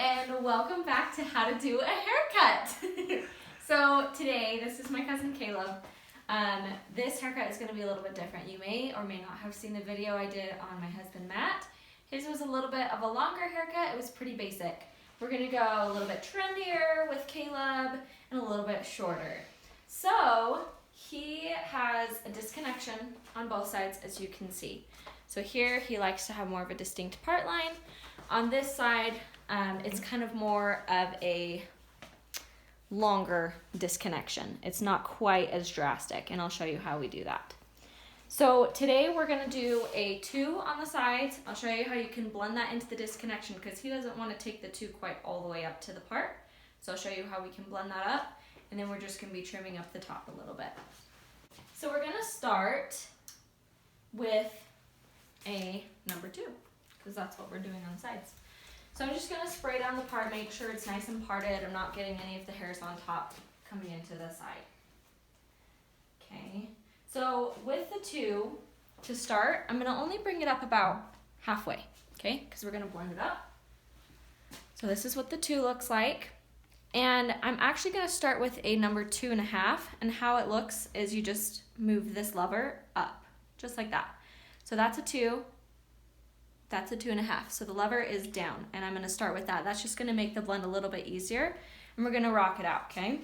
and welcome back to how to do a haircut. So today, this is my cousin Caleb. This haircut is going to be a little bit different. You may or may not have seen the video I did on my husband Matt. His was a little bit of a longer haircut. It was pretty basic. We're going to go a little bit trendier with Caleb and a little bit shorter. So he has a disconnection on both sides, as you can see. So here he likes to have more of a distinct part line. On this side, it's kind of more of a longer disconnection. It's not quite as drastic, and I'll show you how we do that. So today we're going to do a 2 on the sides. I'll show you how you can blend that into the disconnection because he doesn't want to take the 2 quite all the way up to the part. So I'll show you how we can blend that up, and then we're just going to be trimming up the top a little bit. So we're going to start with a number 2 because that's what we're doing on the sides. So I'm just going to spray down the part, make sure it's nice and parted. I'm not getting any of the hairs on top coming into the side. Okay, so with the 2, to start, I'm going to only bring it up about halfway, okay, because we're going to blend it up. So this is what the 2 looks like. And I'm actually going to start with a number 2.5, and how it looks is you just move this lever up, just like that. So that's a 2. That's a 2.5. So the lever is down, and I'm going to start with that. That's just going to make the blend a little bit easier, and we're going to rock it out, okay?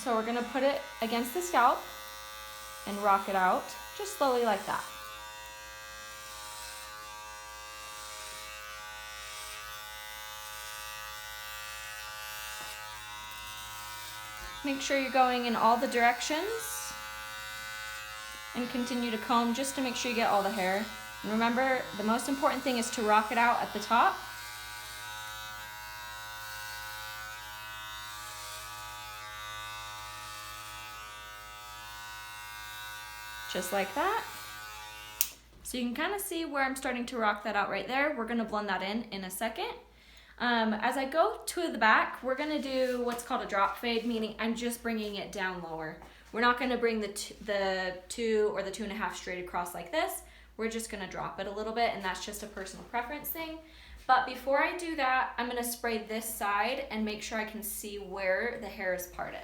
So we're going to put it against the scalp and rock it out just slowly like that. Make sure you're going in all the directions and continue to comb just to make sure you get all the hair. And remember, the most important thing is to rock it out at the top. Just like that. So you can kind of see where I'm starting to rock that out right there. We're going to blend that in a second. As I go to the back, we're going to do what's called a drop fade, meaning I'm just bringing it down lower. We're not going to bring the 2 or the 2.5 straight across like this. We're just going to drop it a little bit, and that's just a personal preference thing. But before I do that, I'm going to spray this side and make sure I can see where the hair is parted.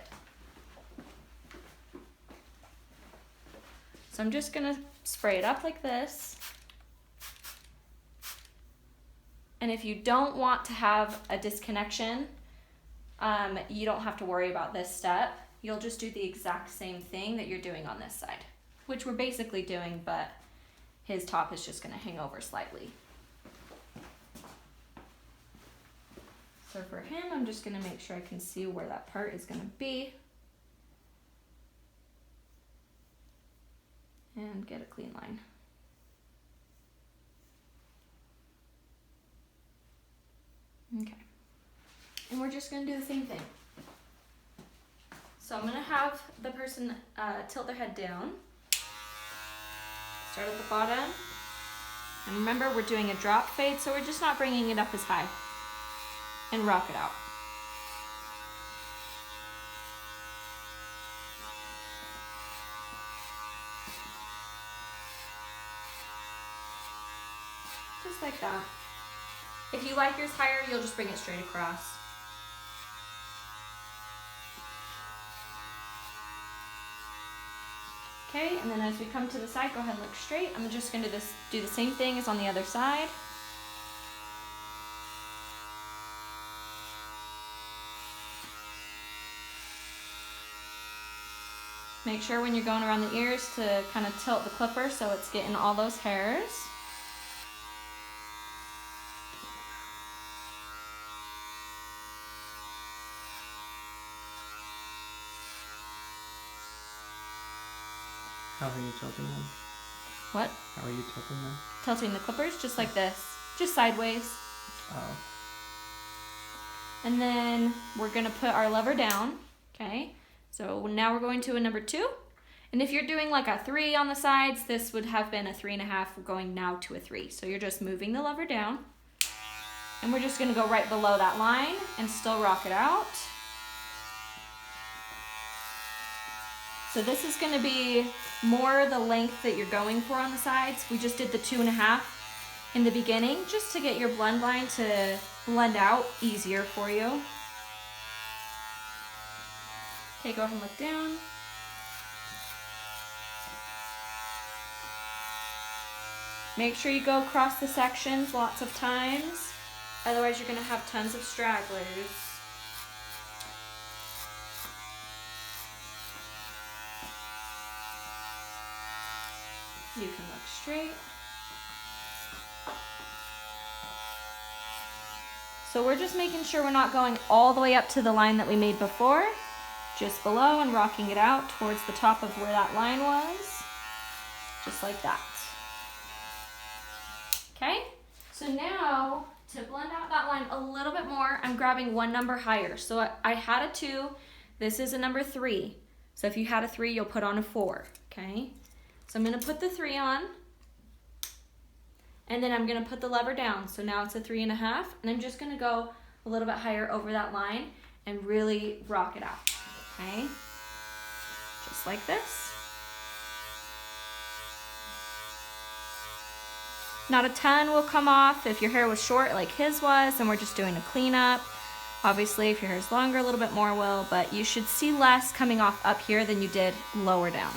So I'm just going to spray it up like this. And if you don't want to have a disconnection, you don't have to worry about this step. You'll just do the exact same thing that you're doing on this side, which we're basically doing, but his top is just going to hang over slightly. So for him, I'm just going to make sure I can see where that part is going to be. And get a clean line. Okay. And we're just going to do the same thing. So I'm going to have the person tilt their head down. Start at the bottom. And remember, we're doing a drop fade, so we're just not bringing it up as high. And rock it out. Just like that. If you like yours higher, you'll just bring it straight across. Okay, and then as we come to the side, go ahead and look straight. I'm just going to do the same thing as on the other side. Make sure when you're going around the ears to kind of tilt the clipper so it's getting all those hairs. How are you tilting them? What? How are you tilting them? Tilting the clippers just like this, just sideways. Oh. And then we're gonna put our lever down, okay? So now we're going to a number 2. And if you're doing like a 3 on the sides, this would have been a 3.5. We're going now to a 3. So you're just moving the lever down. And we're just gonna go right below that line and still rock it out. So this is going to be more the length that you're going for on the sides. We just did the 2.5. in the beginning, just to get your blend line to blend out easier for you. Okay, go ahead and look down. Make sure you go across the sections lots of times, otherwise you're gonna have tons of stragglers. You can look straight. So we're just making sure we're not going all the way up to the line that we made before, just below, and rocking it out towards the top of where that line was, just like that. Okay, so now to blend out that line a little bit more, I'm grabbing one number higher. So I had a 2, this is a number 3. So if you had a 3, you'll put on a 4, okay? So I'm gonna put the 3 on, and then I'm gonna put the lever down. So now it's a 3.5, and I'm just gonna go a little bit higher over that line and really rock it out, okay? Just like this. Not a ton will come off if your hair was short like his was and we're just doing a cleanup. Obviously, if your hair is longer, a little bit more will, but you should see less coming off up here than you did lower down.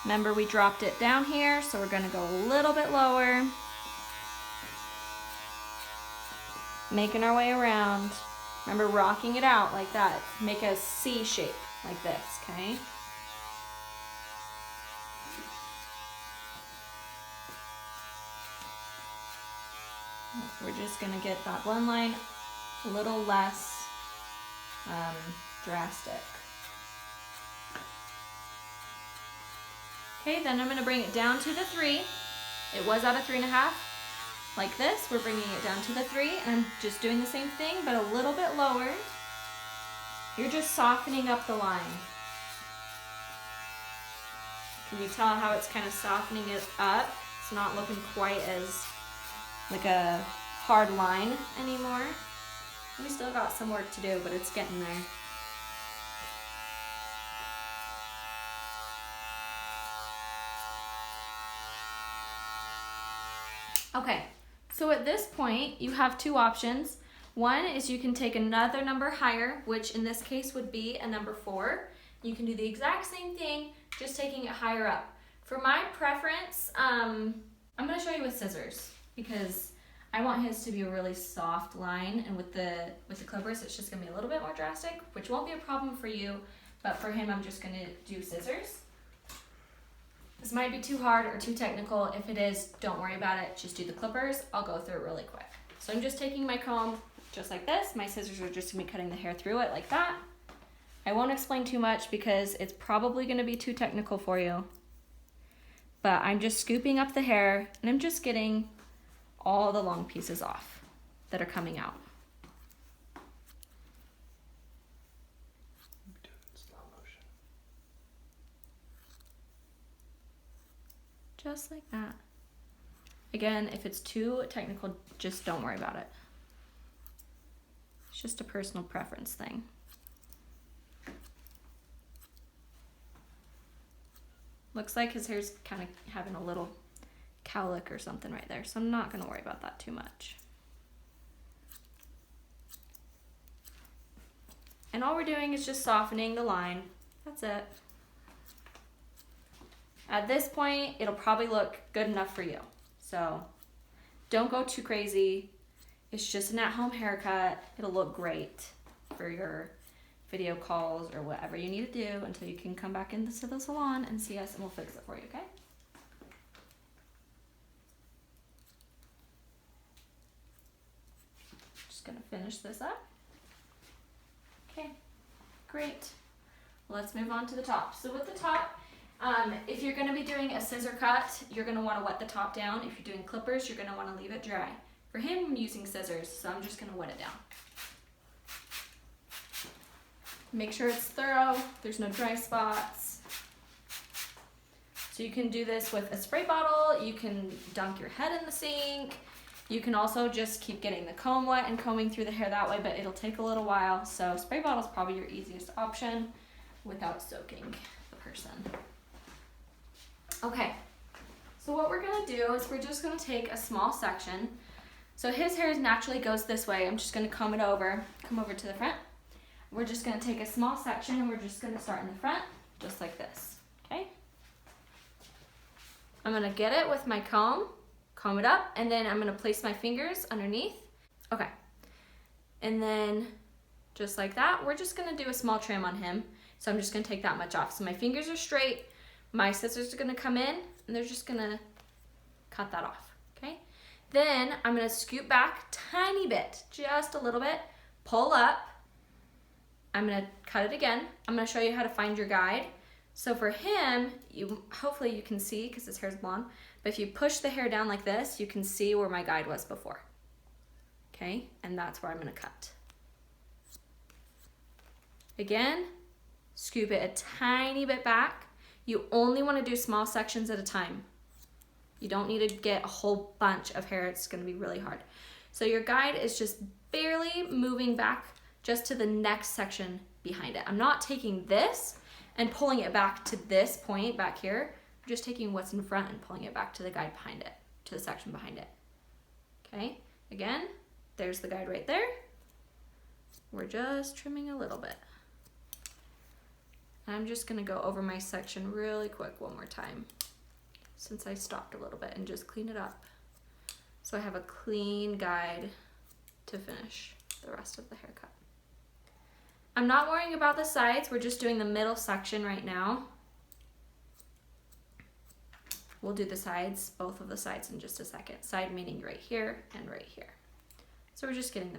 Remember, we dropped it down here, so we're gonna go a little bit lower. Making our way around. Remember, rocking it out like that. Make a C shape like this, okay? We're just gonna get that blend line a little less drastic. Okay, then I'm gonna bring it down to the 3. It was at a 3.5. Like this, we're bringing it down to the 3, and I'm just doing the same thing, but a little bit lower. You're just softening up the line. Can you tell how it's kind of softening it up? It's not looking quite as like a hard line anymore. We still got some work to do, but it's getting there. Okay. So at this point, you have 2 options. One is you can take another number higher, which in this case would be a number 4. You can do the exact same thing, just taking it higher up. For my preference, I'm gonna show you with scissors because I want his to be a really soft line, and with the clippers, it's just gonna be a little bit more drastic, which won't be a problem for you, but for him, I'm just gonna do scissors. This might be too hard or too technical. If it is, don't worry about it. Just do the clippers. I'll go through it really quick. So I'm just taking my comb just like this. My scissors are just gonna be cutting the hair through it like that. I won't explain too much because it's probably gonna be too technical for you. But I'm just scooping up the hair and I'm just getting all the long pieces off that are coming out. Just like that. Again, if it's too technical, just don't worry about it. It's just a personal preference thing. Looks like his hair's kind of having a little cowlick or something right there, so I'm not gonna worry about that too much. And all we're doing is just softening the line. That's it. At this point, it'll probably look good enough for you. So don't go too crazy. It's just an at-home haircut. It'll look great for your video calls or whatever you need to do until you can come back into the salon and see us and we'll fix it for you, okay? Just gonna finish this up. Okay, great. Let's move on to the top. So with the top, if you're going to be doing a scissor cut, you're going to want to wet the top down. If you're doing clippers, you're going to want to leave it dry. For him, I'm using scissors, so I'm just going to wet it down. Make sure it's thorough, there's no dry spots. So you can do this with a spray bottle, you can dunk your head in the sink, You can also just keep getting the comb wet and combing through the hair that way, but it'll take a little while. So spray bottle is probably your easiest option without soaking the person. Okay, so what we're gonna do is we're just gonna take a small section. So his hair naturally goes this way. I'm just gonna comb it over, come over to the front. We're just gonna take a small section and we're just gonna start in the front, just like this, okay? I'm gonna get it with my comb it up, and then I'm gonna place my fingers underneath. Okay, and then just like that, we're just gonna do a small trim on him. So I'm just gonna take that much off. So my fingers are straight, my scissors are gonna come in, and they're just gonna cut that off, okay? Then I'm gonna scoot back tiny bit, just a little bit, pull up. I'm gonna cut it again. I'm gonna show you how to find your guide. So for him, hopefully you can see because his hair's blonde, but if you push the hair down like this, you can see where my guide was before. Okay, and that's where I'm gonna cut. Again, scoop it a tiny bit back. You only wanna do small sections at a time. You don't need to get a whole bunch of hair, it's gonna be really hard. So your guide is just barely moving back just to the next section behind it. I'm not taking this and pulling it back to this point back here. I'm just taking what's in front and pulling it back to the guide behind it, to the section behind it. Okay, again, there's the guide right there. We're just trimming a little bit. I'm just gonna go over my section really quick one more time since I stopped a little bit and just clean it up. So I have a clean guide to finish the rest of the haircut. I'm not worrying about the sides, we're just doing the middle section right now. We'll do the sides, both of the sides in just a second. Side meaning right here and right here. So we're just getting the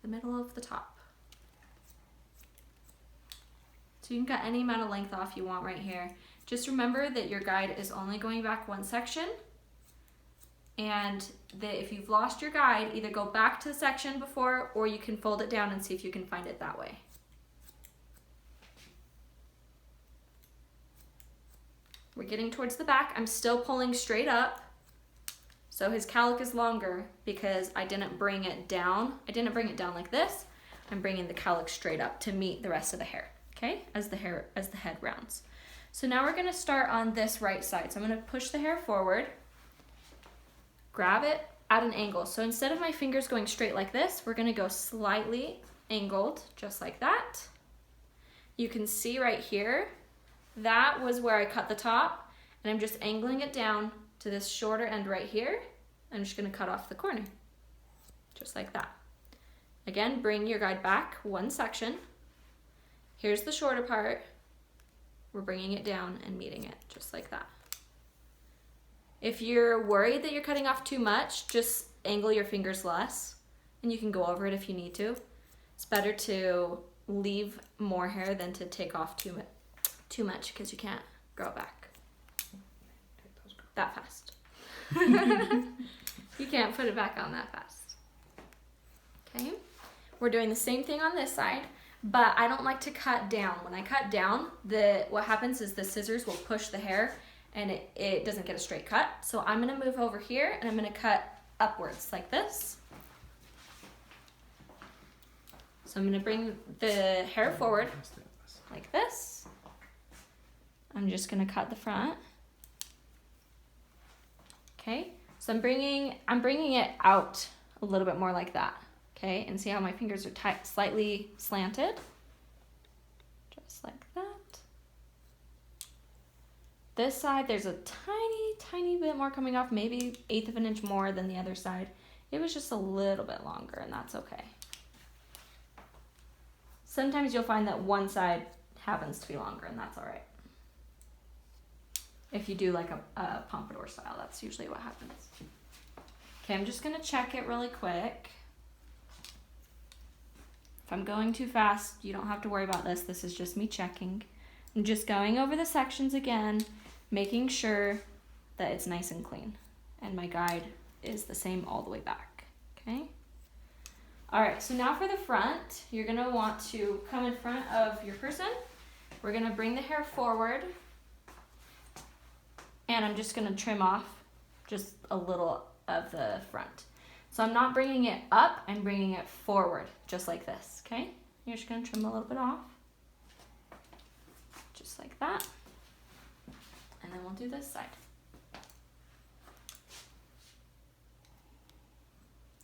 middle of the top. So you can cut any amount of length off you want right here. Just remember that your guide is only going back one section, and that if you've lost your guide, either go back to the section before or you can fold it down and see if you can find it that way. We're getting towards the back. I'm still pulling straight up. So his cowlick is longer because I didn't bring it down. I didn't bring it down like this. I'm bringing the cowlick straight up to meet the rest of the hair, okay? As the head rounds. So now we're gonna start on this right side. So I'm gonna push the hair forward, grab it at an angle. So instead of my fingers going straight like this, we're gonna go slightly angled, just like that. You can see right here, that was where I cut the top, and I'm just angling it down to this shorter end right here. I'm just gonna cut off the corner, just like that. Again, bring your guide back one section. Here's the shorter part. We're bringing it down and meeting it, just like that. If you're worried that you're cutting off too much, just angle your fingers less, and you can go over it if you need to. It's better to leave more hair than to take off too much because you can't grow it back that fast. You can't put it back on that fast. Okay, we're doing the same thing on this side, but I don't like to cut down. When I cut down, what happens is the scissors will push the hair and it doesn't get a straight cut. So I'm gonna move over here and I'm gonna cut upwards like this. So I'm gonna bring the hair forward like this. I'm just gonna cut the front. Okay, so I'm bringing it out a little bit more like that. Okay, and see how my fingers are slightly slanted? Just like that. This side, there's a tiny bit more coming off, maybe 1/8 of an inch more than the other side. It was just a little bit longer, and that's okay. Sometimes you'll find that one side happens to be longer, and that's all right. If you do like a pompadour style, that's usually what happens. Okay, I'm just gonna check it really quick. If I'm going too fast, you don't have to worry about this. This is just me checking. I'm just going over the sections again, making sure that it's nice and clean. And my guide is the same all the way back, okay? All right, so now for the front, you're gonna want to come in front of your person. We're gonna bring the hair forward, and I'm just gonna trim off just a little of the front. So I'm not bringing it up, I'm bringing it forward, just like this, okay? You're just gonna trim a little bit off, just like that. And then we'll do this side.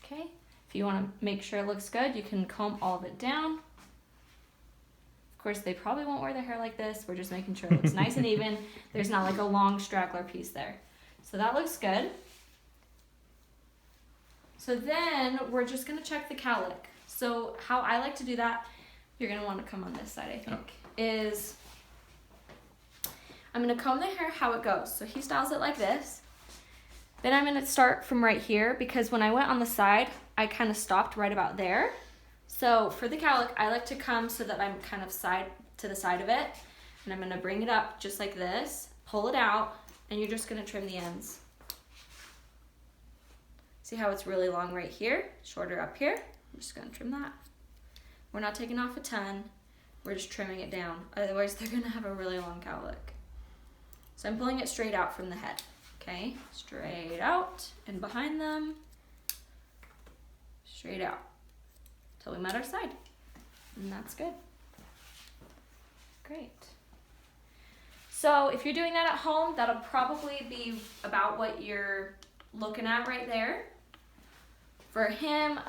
Okay, if you wanna make sure it looks good, you can comb all of it down. Of course, they probably won't wear their hair like this. We're just making sure it looks nice and even. There's not like a long straggler piece there. So that looks good. So then we're just gonna check the cowlick. So how I like to do that, you're gonna wanna come on this side, I think, is I'm gonna comb the hair how it goes. So he styles it like this. Then I'm gonna start from right here because when I went on the side, I kind of stopped right about there. So for the cowlick, I like to come so that I'm kind of side to the side of it. And I'm gonna bring it up just like this, pull it out, and you're just gonna trim the ends. See how it's really long right here, shorter up here? I'm just gonna trim that. We're not taking off a ton, we're just trimming it down. Otherwise they're gonna have a really long cowlick. So I'm pulling it straight out from the head, okay? Straight out and behind them, straight out, till we met our side. And that's good. Great. So if you're doing that at home, that'll probably be about what you're looking at right there. For him,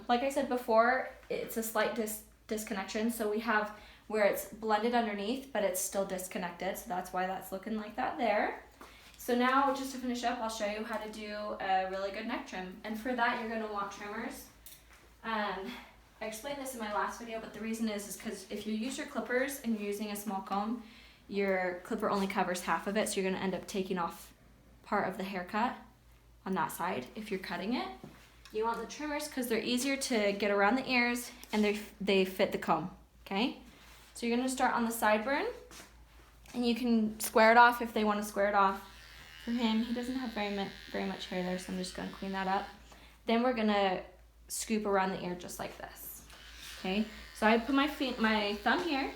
like I said before, it's a slight disconnection. So we have where it's blended underneath, but it's still disconnected. So that's why that's looking like that there. So now, just to finish up, I'll show you how to do a really good neck trim. And for that, you're gonna want trimmers. I explained this in my last video, but the reason is because if you use your clippers and you're using a small comb, your clipper only covers half of it, so you're gonna end up taking off part of the haircut on that side if you're cutting it. You want the trimmers because they're easier to get around the ears and they fit the comb, okay? So you're gonna start on the sideburn and you can square it off if they want to square it off. For him, he doesn't have very much hair there, so I'm just gonna clean that up. Then we're gonna scoop around the ear just like this, okay? So I put my thumb here.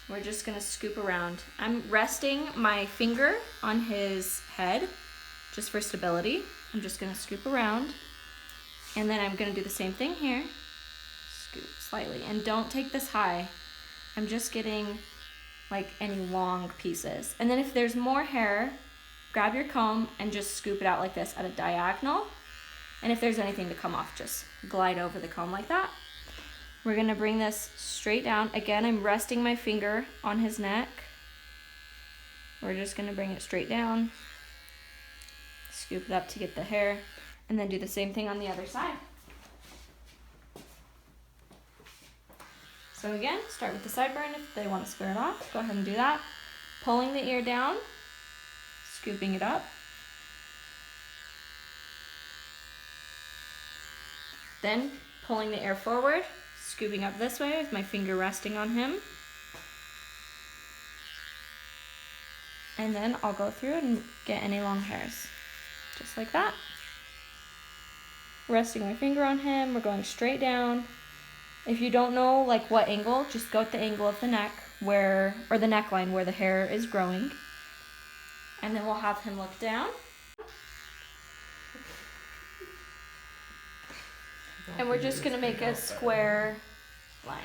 We're just gonna scoop around. I'm resting my finger on his head just for stability. I'm just gonna scoop around. And then I'm gonna do the same thing here. Scoop slightly, and don't take this high. I'm just getting like any long pieces. And then if there's more hair, grab your comb and just scoop it out like this at a diagonal. And if there's anything to come off, just glide over the comb like that. We're gonna bring this straight down. Again, I'm resting my finger on his neck. We're just gonna bring it straight down. Scoop it up to get the hair. And then do the same thing on the other side. So again, start with the sideburn. If they want to square it off, go ahead and do that. Pulling the ear down, scooping it up. Then pulling the ear forward, scooping up this way with my finger resting on him. And then I'll go through and get any long hairs, just like that. Resting my finger on him, we're going straight down. If you don't know like what angle, just go at the angle of the neck or the neckline where the hair is growing. And then we'll have him look down. And we're just gonna make a square line,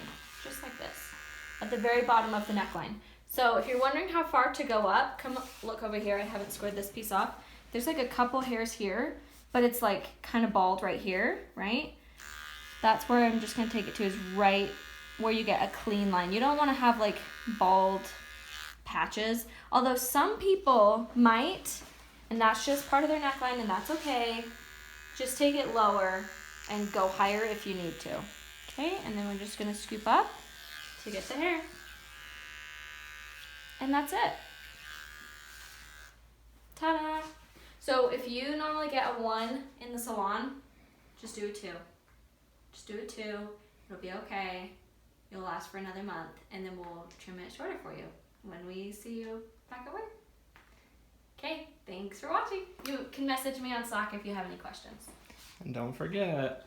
just like this, at the very bottom of the neckline. So if you're wondering how far to go up, come look over here. I haven't squared this piece off. There's like a couple hairs here, but it's like kind of bald right here, right? That's where I'm just gonna take it to, is right where you get a clean line. You don't wanna have like bald patches, although some people might, and that's just part of their neckline, and that's okay. Just take it lower and go higher if you need to. Okay, and then we're just gonna scoop up to get the hair. And that's it. Ta-da! So if you normally get a 1 in the salon, just do a 2. Just do a 2, it'll be okay. You'll last for another month, and then we'll trim it shorter for you when we see you back at work. Okay, thanks for watching. You can message me on Slack if you have any questions. And don't forget,